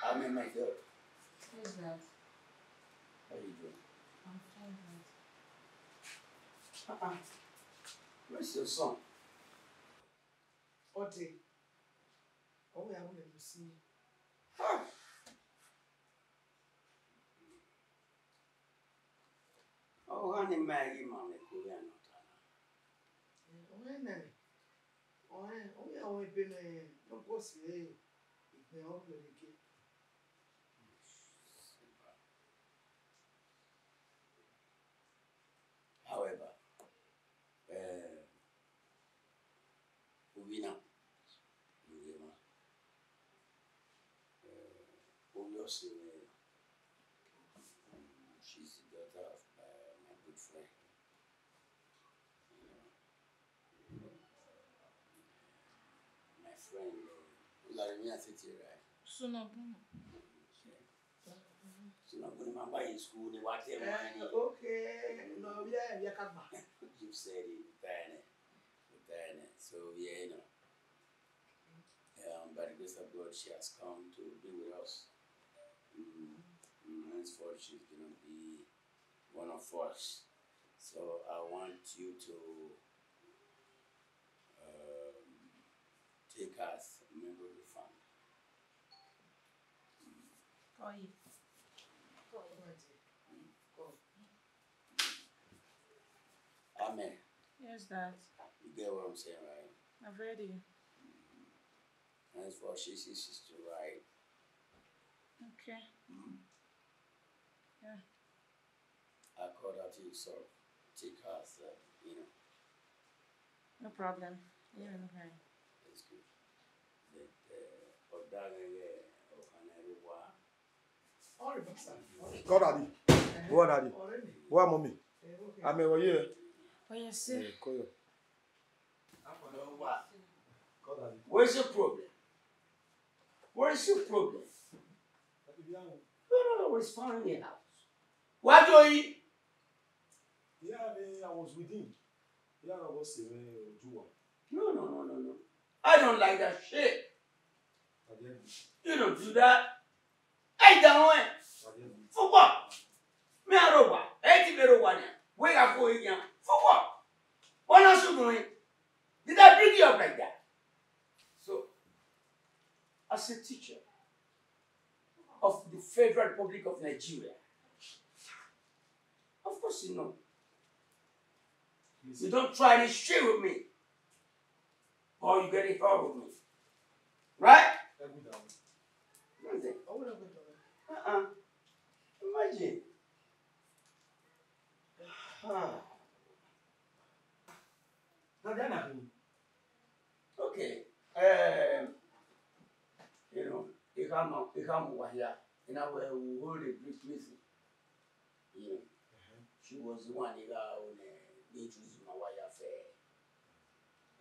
I'm in my girl. Who's that? How you doing? I'm fine. Where's your son? Ode. Oh, I want to see. Oh, honey, Maggie, mommy, Korean. However, obviously, she's the daughter of my good friend. My friend, Laremia City, right? Sunabun. Sunabun, my in school, they watch them. Okay, no, yeah, come back. You said it, Benin. So, yeah, you know. By the grace of God, she has come to be with us. Henceforth, she's going to be one of us. So, I want you to take us a member of the family. Amen. Yes, Dad. You get what I'm saying, right? I've read you. Henceforth, she's his sister, right? Okay. Yeah. I called out to you, so take us, you know. No problem. Yeah, okay. That's good. God, Daddy. What, Daddy? What, Mommy? I mean, what you? Oh, yes, sir. Call you. What? God, Daddy. Where's your problem? What is your problem? No, it's fine in your house. What do you eat? Yeah, I was with him. Yeah, I was Jua. No. I don't like that shit. You don't do that. Hey, down when? For what? Me a robot. Hey, you better one. Wake up for you. For what? What else you doing? Did I bring you up like that? So, as a teacher of the Federal Republic of Nigeria, of course you know. You don't try this shit with me, or you get it hard with me. Right? Imagine. Okay. You know, if I'm here, and I will hold a brief meeting. You know, she was the one who introduced my wife affair.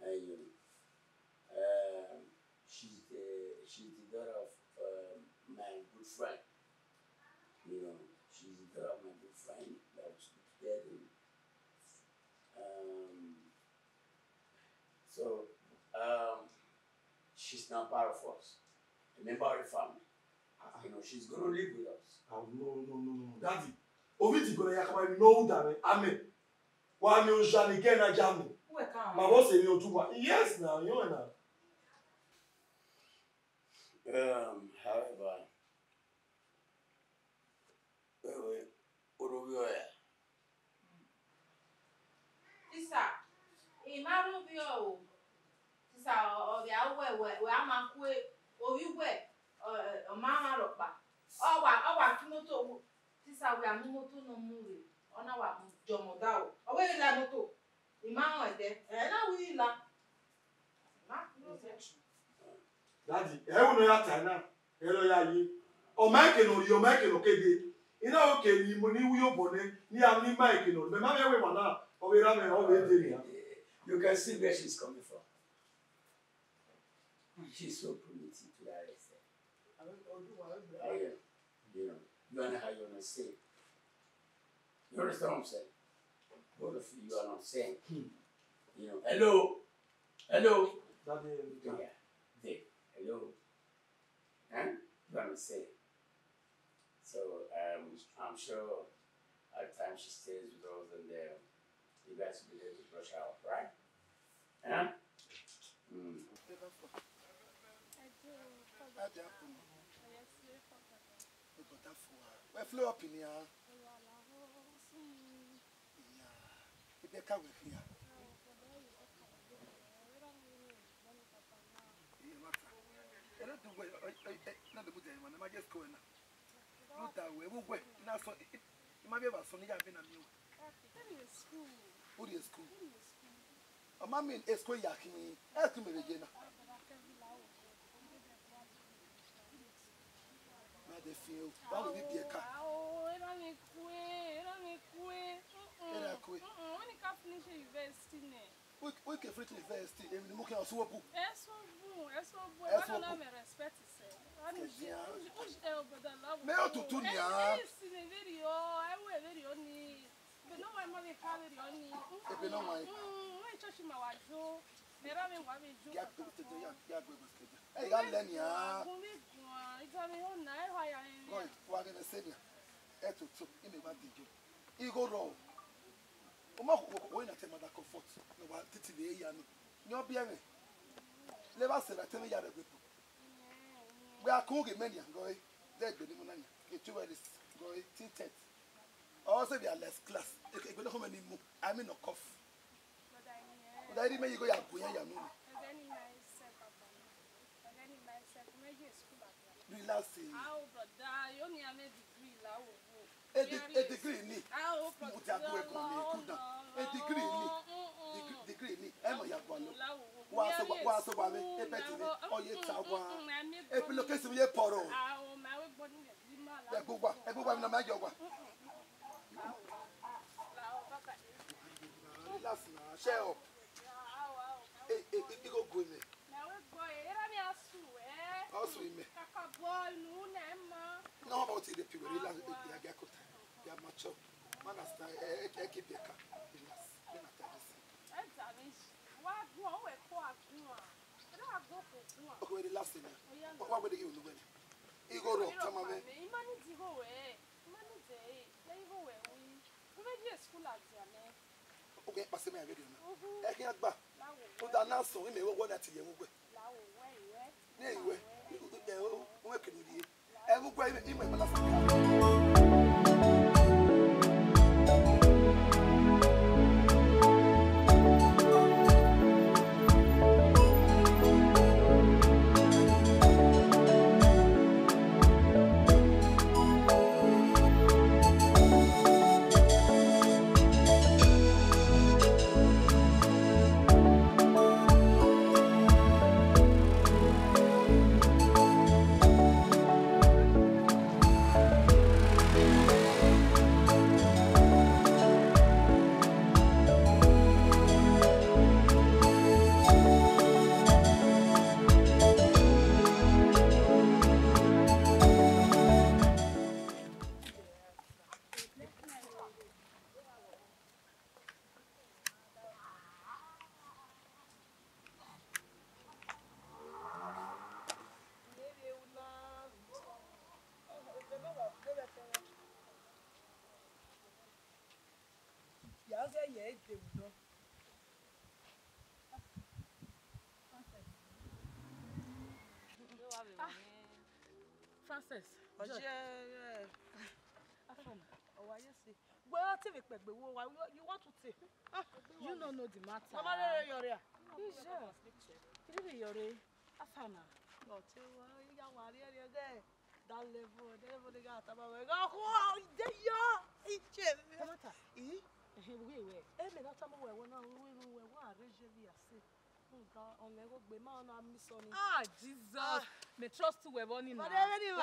You know, she's the daughter of my good friend. You know, she's the daughter of my good friend that was together. She's now part of us, a member of the family. You know, she's going to live with us. Oh, no. Daddy, Oviti gonna yakama no dame. Amen. Wa mi o jani gena jami. Ma boss say you do. Yes now, you know. However, Sisa, Imarubio. Sisa, or the hour where I'm a quit, or you wet, or a mamma ropa. Oh, what, Timoto. Tisa we are moto no movie. Ona wa jomoda o. O we la moto. Ima o de. Na we la. Ma no se. Daddy, no ya China. Hello ya yi. O make no yo make no kede. Ina o ke ni mo ni wuyo bone ni am ni make no. Me ma me we wana. O we ra me o we deri. You can see where she's coming from. She's so primitive to that extent. You know, you and how you want to say it. You understand what I'm saying? Both of you are not saying. You know, hello. Daddy, Yeah, there. Hello. Huh? You want to say it. So I'm sure at times she stays with us and you guys will be able to brush out, right? Huh? We flew up in here. Yeah. If come with here. Not the way, not the good one. I just go in. Not that way. We'll wait. Now, so it might be about Sonny. I've been a new. Who is school? A mammy is school yaking. Ask me again. They feel why would it be a car? Oh, let me quit. When you can't finish university, we can free to invest in the Muka Swap. That's so good. I don't have respect to say. I'm Mail to Tunia. I will very only. But no, I'm not a family only. If you know my church in my wife. Hey, Lenya. What can I say? Eto, in the Madrid. Ego roll. When I tell my comfort, no one did the Yan. No, be any. Never said I tell me other people. We are cooking many and going. There's the money. It's too early. Going tinted. Also, we are less class. If you don't have any more, I mean, no cough. But I didn't make you go out. Relaxing. How, brother? You only have a degree. A degree in me. A degree in me. Degree in me. Emma Yaguano. Was a woman, a better or yet a location of Poro. Everyone in the Majoa. Relax now. Share up. Go with me. Also, no, about it, the people relax. They are mature. Man, I keep the car. Okay, the last thing. What would you do? You go to Tamame. Okay, pass me a video. I can't back. Put an answer in the one that you will. Anyway, you working with you. I will go in my last. Francis, well, you want to take? you don't know the matter. Mama, you're here. Afana. No, you are there. That level they got about we go. Oh, they yo. Iche. Mata. We. Me na tamu we na we arrange we ase. On me go gbe ma na miss on. Ah, Jesus. Me trust we money na. But they get you.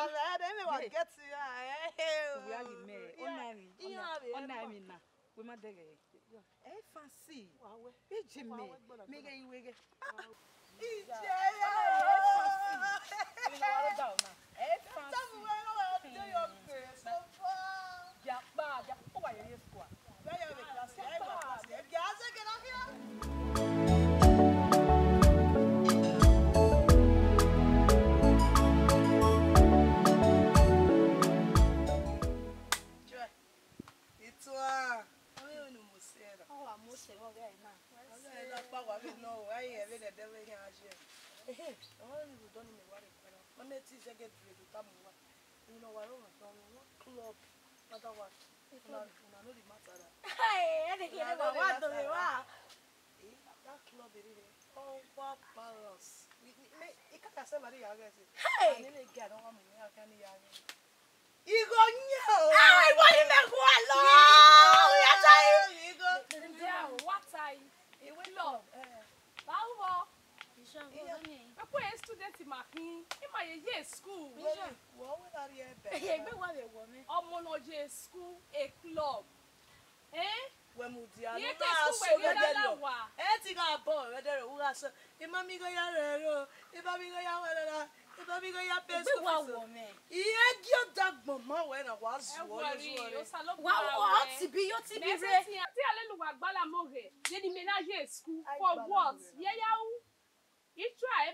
We are the me. Onami na. We ma dege. Fancy. Ije me. Me get you we get. Ije.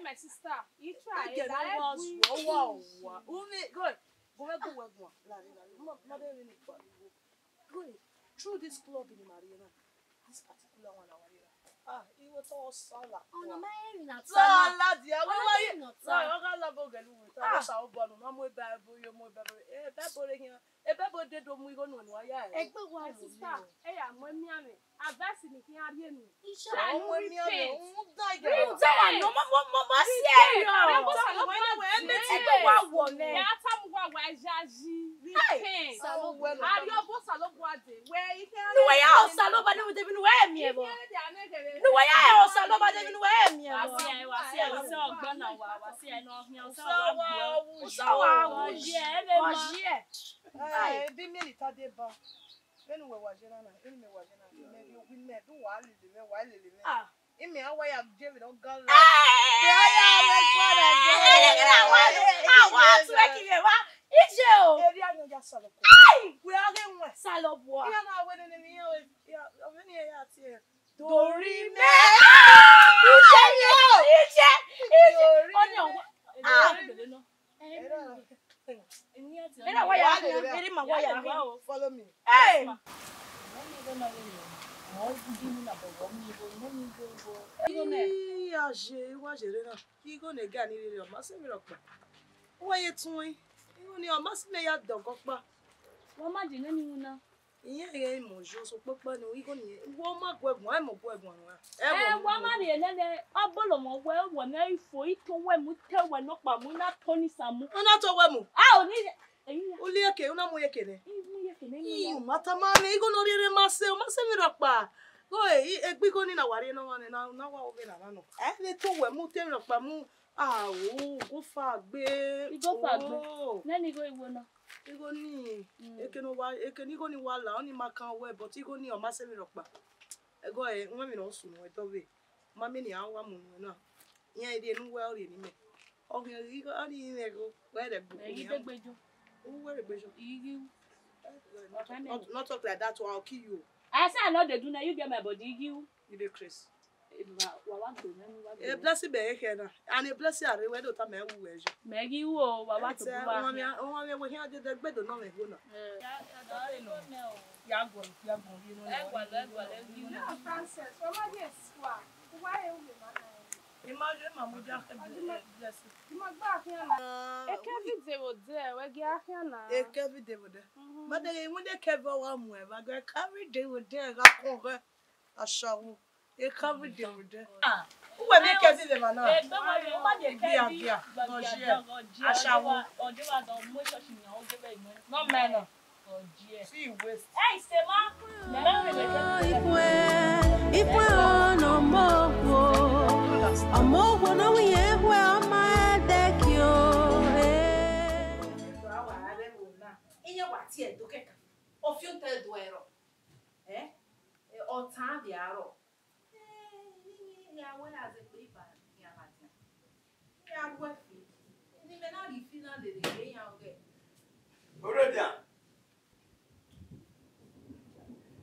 My sister, you try. Through this club in Mariana, this particular one, it was all salad. Oh, no, my salad, yeah. Follow me. Hey! Not talk like that, or I'll kill you. I say I know they do now. You get my body, you dey crazy. Blessing be here now, and a blessing are where don't me who is. Maggie, oh, Baba to One we here the bed no me go now. Yeah, go, you know. Francis, Mama, yes, why are you? Imagine Mama just blessing. You must back here now. A Kevin they were there, we get here now. A Kevin they were there. But they when they Kevin one way, but they carry they were there, I show. E cover the order. Ah. Who will make it the man? Eh, don't worry. O ma dey care bi. Ashawo. Oje wa don mo church ni o je be mo. No man. Oje. See waste. Hey, Sema. Ifuen no more. Amo wono we ehwe ama dekio. Inye wati e do keka. Ofio te do ero. O tan bi aro. Ni awon as e pe ba ni alatia. Ni agwe fi. Ni me na di final de de yan oge. Uwadiae.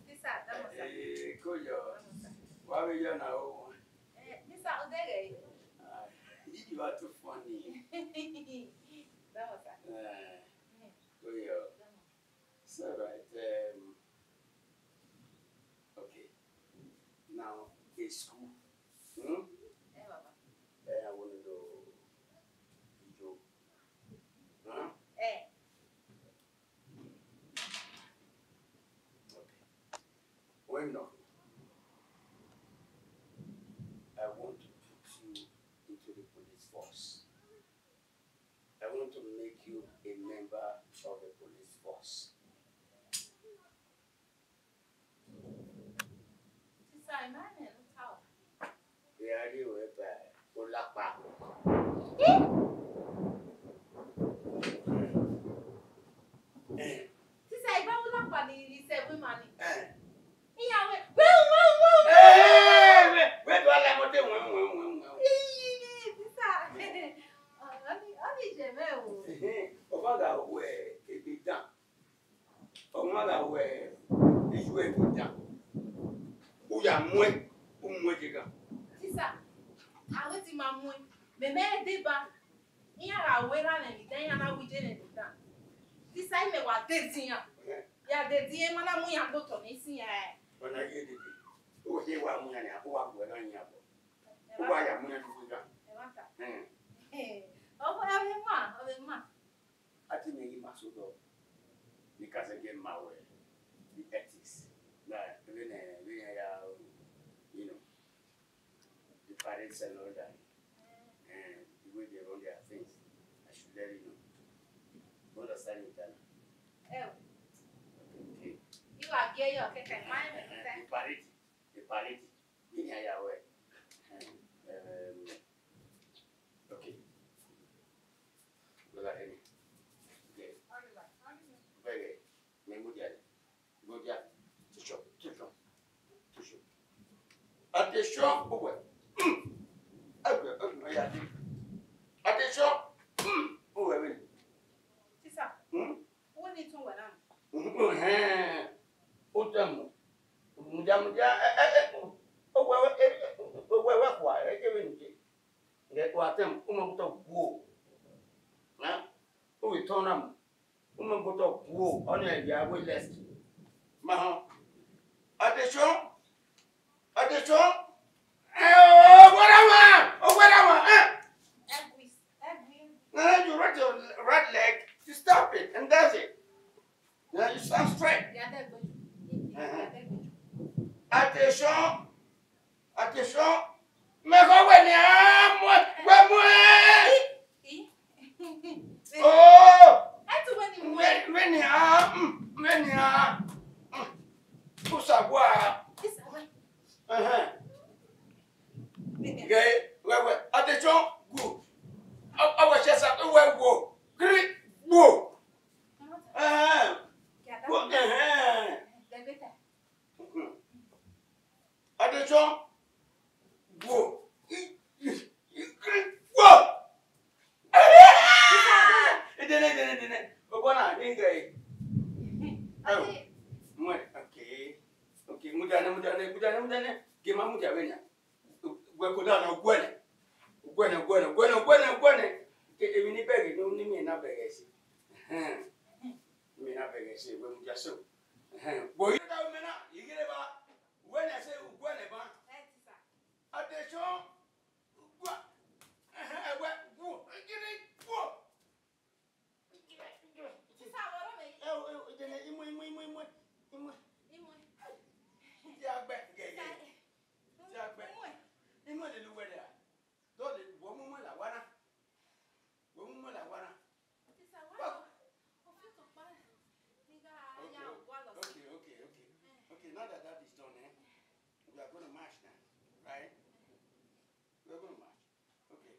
This are that was. Koyo. Wa be yo na o. This are odege. You are too funny. That was that. Koyo. So right. Okay. Now, a school. Baba. I want to do Ijo. Huh? Okay. When not, I want to put you into the police force. I want to make you a member of the police force. The ethics, you know, the parents and all that, and the way they run their things. I should let you know. You understand it, Anna? Okay. You are gay, you can mind The parity, in your way. Okay. Go ahead. Okay. Very good. Attention, attention, attention, attention. You run your right leg, you stop it, and that's it. Now you stand straight. Attention, attention. Mais oh, pour savoir. Ouais. Attention, go. Our chest up, go. Great, go. Attention, go. Okay, mudane. Gema mudawenya. Gwene. Emini bege no ni mi na bege si. Mi na bege si we mujaso. Boy da mena, yigire ba. When I say gwene ba. Attention. Gwa. Go. the Uwadiae. Don't the woman la wana. Woman la wana. Okay, now that is done, we are going to march now, right? We are going to march. Okay.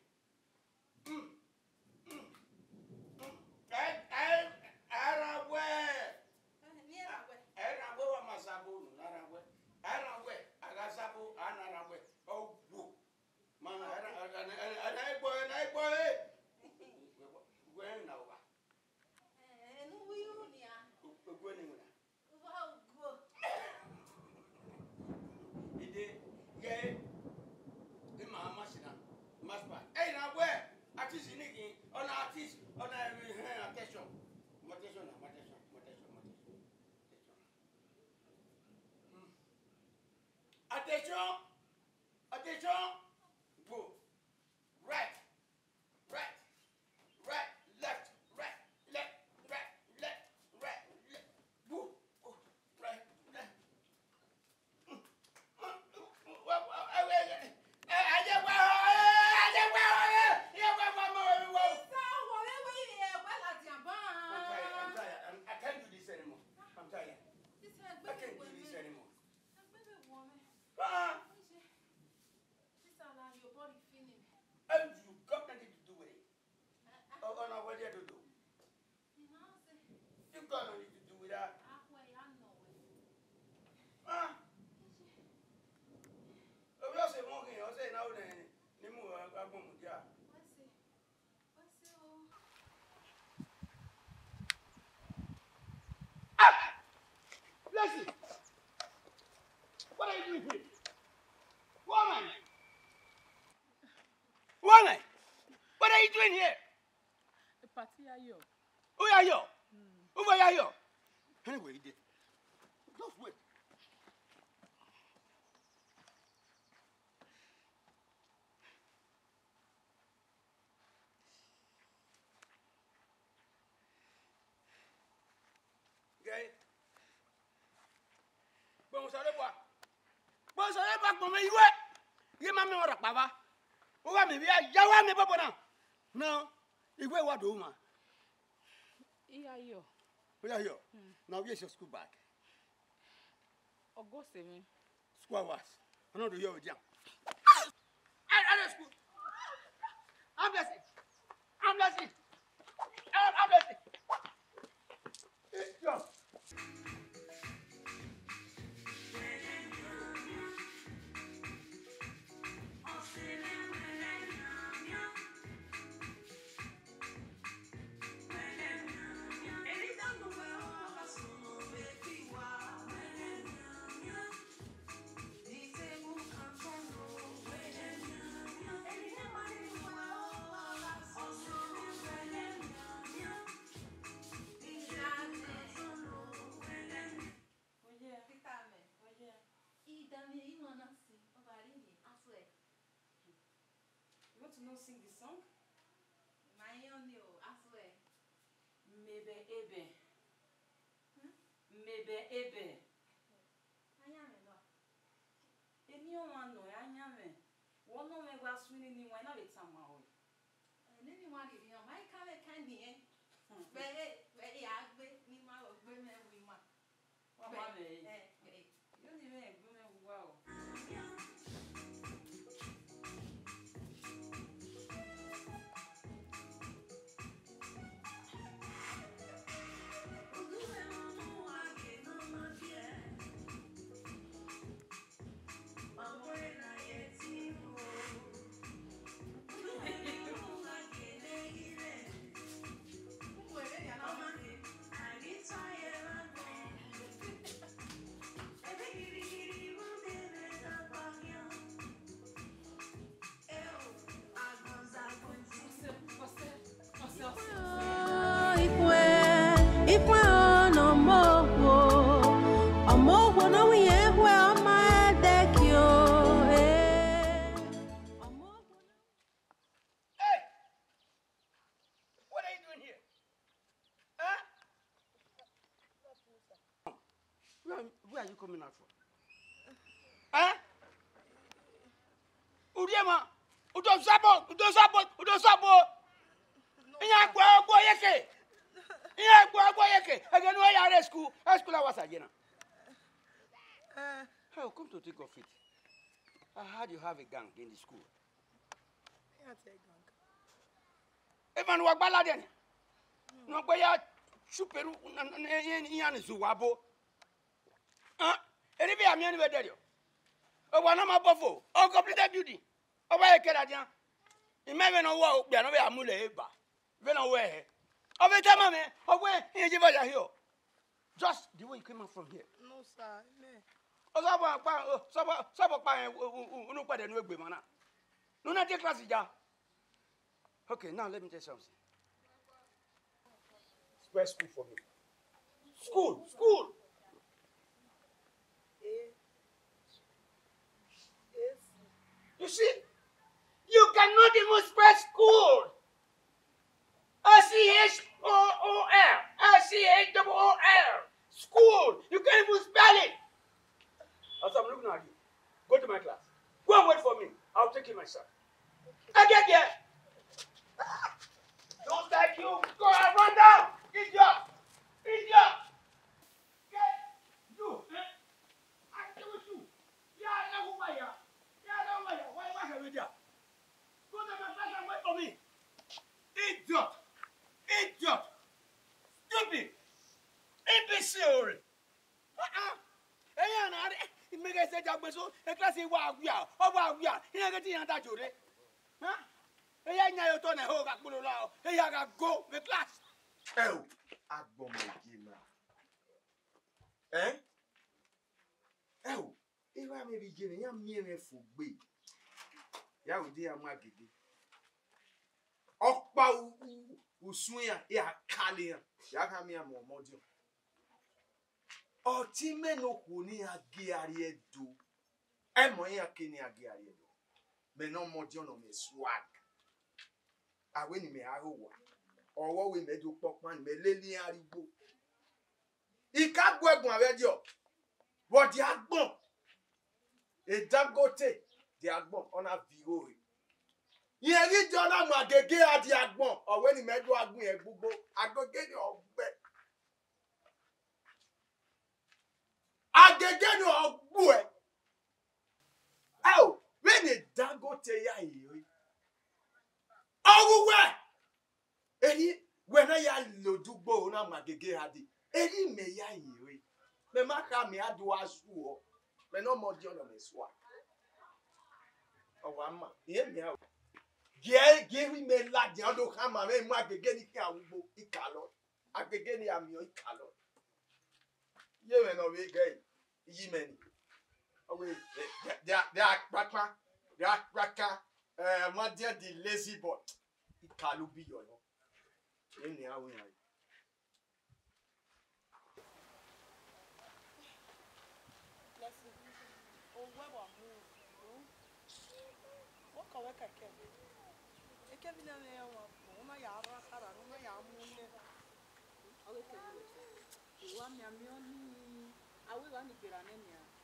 Attention, go. Right, left, go, right, left. I can't do this anymore. I'm tired. I can't do this anymore. And you got nothing to do with it. Oh, no, what do you do? You got nothing to do with that. Bless you. What are you doing here? Woman! Woman! What are you doing here? The party are you. Who are you? Who are you? Anyway, just wait. Okay? Bon, ça le voit. Bon, ça le voit comme il est. Il m'a mis au rapava. Où va me via? Yawa me papa non. Non. Il veut voir d'où ma. Who are you? Who are you? Now where's your school back? August 7. School hours. I know the year with you. I school. I'm blessed. I'm blessed. I'm blessed. Yo. You want to know sing the song? My own you, I swear. Maybe ebe. Maybe ebe. Anyame no. Eni o wan no anyame. Wo no me gba swini ni wan na betama o. Nini wan ri yan, my kale kan ni eh. Be ya gbe ni ma o gbe me wi ma. Wa ma me. You ni me gbe me wa o. Ifuen no more no we where my deck yo. Hey! What are you doing here? Huh? Where are you coming out from? Huh? Who Uriema. Udo sabo. Inya gwa yeke. Again, why are school? School was again. How come to think of it? I heard you have a gang in the school. Even Wabaladen. No, boy, Chuperu, Yan Zuwabo. And if I am anywhere there, oh, one of my buffalo, oh, completed beauty. Oh, why I can't. Imagine a walk, we are not a mule, then away. Of a time, oh, where here, just the way you came out from here. No, sir. Okay, now let me tell you something. Spare school for me. School. You see, you cannot even spell school. SCHOOL. School. You can't even spell it. As I'm looking at you, go to my class. Go and wait for me. I'll take you myself. I get there. Don't like you. Go and run down. Idiot. Get you. I deal with you. Yeah, I know who I am. Why have you there? Go to my class and wait for me. Idiot. Stupid. Imbecile. It makes us say that a class is what we are. You're getting that, Judy. Huh? Hey, I know you're going to hold up. Hey, I got go the class. Oh, Agbomegina. Eh? Oh, if I may be giving you mere for big. Ya dear Maggie. Okpa Uswia, ya Kalia, Yakamia Momodio. Otimeno Huni Agiarie do. Emoya Kini Agiarie do. Meno Modiono me swag. I win me Arowa. Or what we may do Pokman, Melania Ribo. He can't work my radio. What the Agbon? A Dangote, the Agbon on a Vigori. He read Jonah Magege at the Agbon, or when he made Wagme a Bubo, I go get your bed. I get your boy. Oh, when a Dangote ya here. Oh, where? Eddie, when I am Lodubo, na Magege hadi. Eddie me ya here. Me maka me adu asu. Me no more John on his swag. Oh, Amma, hear me out. Give me lad, the other hammer, and Magege ni Kawo, Ikalo. Agege am your Ikalo. You may not be gay. Ye many. Oh, wait, they are Raka, my dear, the lazy boy. Ikalu be your. In the hour.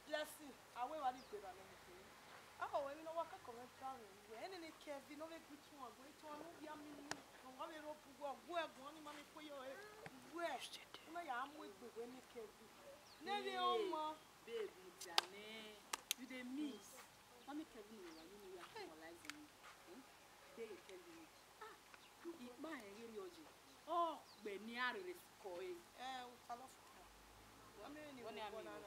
Blessing, away what is good on anything. Oh, you know what? I come and travel. Any Kevin, no, we put you on. Wait, one of yummy. One of your money, money for your rest. My arm with the winning Kevin. Never on, baby, Jane. You the miss. Mommy Kevin, you are formalizing. They Kevin. Eat my energy. Oh, Beniar is coy. Tell us. I mean, you understand.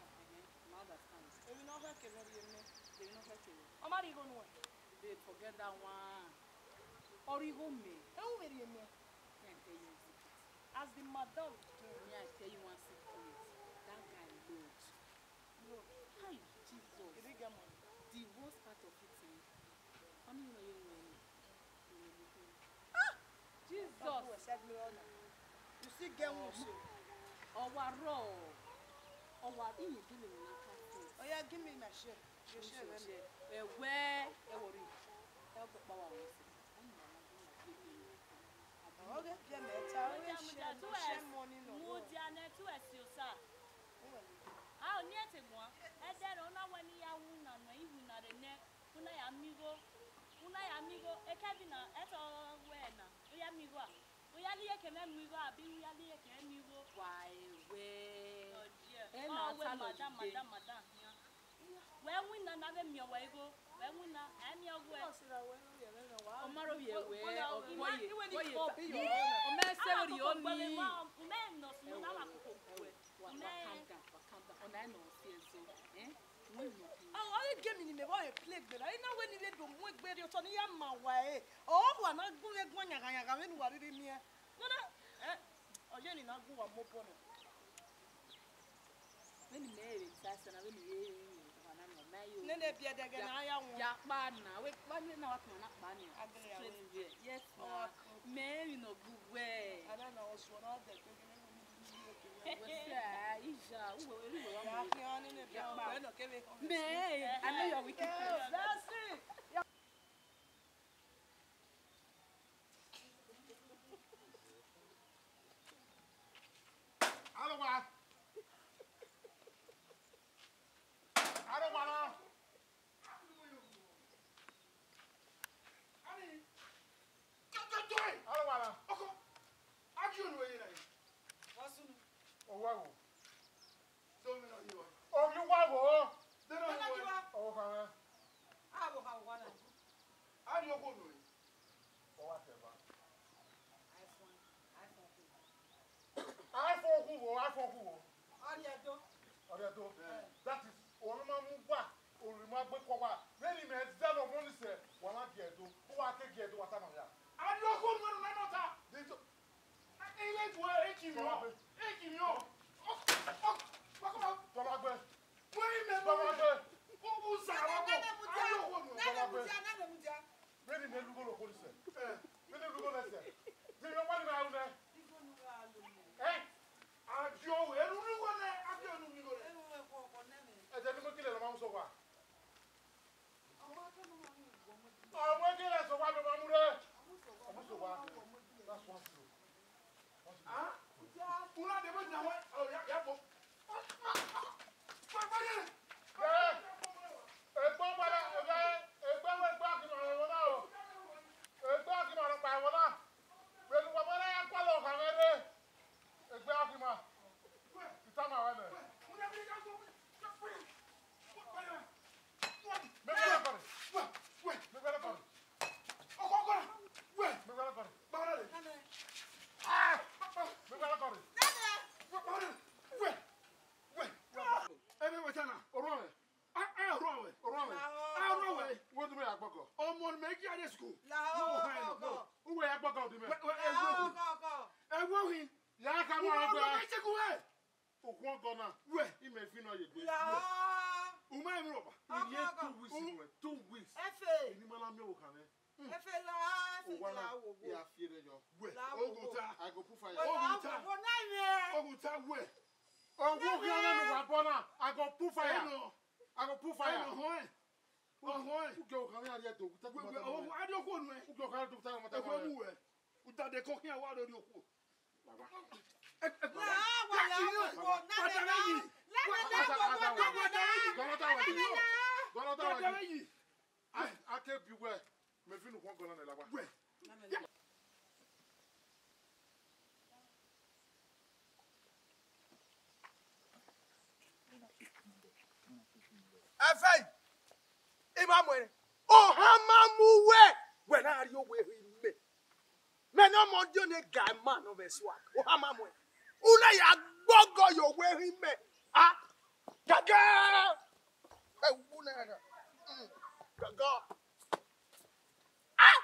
They will not hurt you. They will not hurt you. I'm not even one. They forget that one. Or even me. How will you know? Can't tell you a secret. As the mother told me, I tell you one secret. That guy knows. No. Hi, Jesus. The worst part of it is, how many know you? Jesus. You see, get one. Oh, what raw. Oh, what in you doing? Oh, yeah, give me my share. Your share, where? Help the power. Okay, get me. Tell me, share money. Uwadiae to us, you sir. I'll near to one. And then on our one year, no, even not a neck. When I am amigo, wa. Uyali ye keme mwigo abi uyali ye keme mwigo. Why we? Oh, we madam. When we na be mi owa ego. When we na emi ogwe. Omaro ye we. Oye. Ume no sunu na makoko. Calm down. Ona no fezo. Oh, all the game in the boy play better. I know when you do more better, you're turning your mouth away. Oh, one not good like one. You're going to worry me. No, no. Oh, you're not good. I'm more poor. When you marry, that's another year. Then they be again. I am man now. Wait, one minute now. I'm not man. Yes, Mary no good way. I don't know what's one of them. I know you're wicked. That's it. That is Olumamugba, Olumagbekowa. Many men tell of money say, "One at Gedo, who are taking Gedo at Amaya." I don't go to Nanota. They do. I ain't where Ekim yo. Tolagbe. Wait a minute. Who Sarabo? Many men go to police. Many go to say. Do you know what I know? Eh? Joe, everyone, I don't know kill a mouse of what. I'm working as a wife of Amure. That's one thing. Ah? Who are the ones now? Oh, yeah. Oh, Hamamuwe! When are you wearing me? Men are more than a guy, man of a swag. Oh, Hamamuwe! Ulaya Bogo, you're wearing me. Ah, Gaga! Gaga! Ah!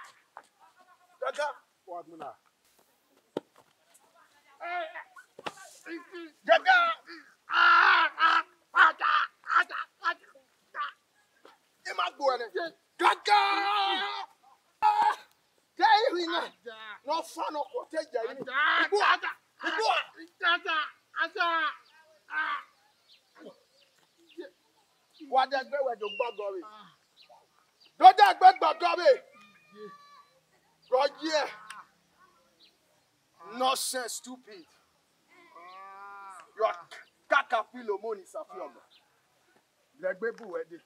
Gaga! What, Muna? Gaga! Gaga! No fun of what they do. What that way to Bogori? Don't that back Bogori? Roger. Nonsense, stupid. Your caterpillar money is a film. Like baby wedding.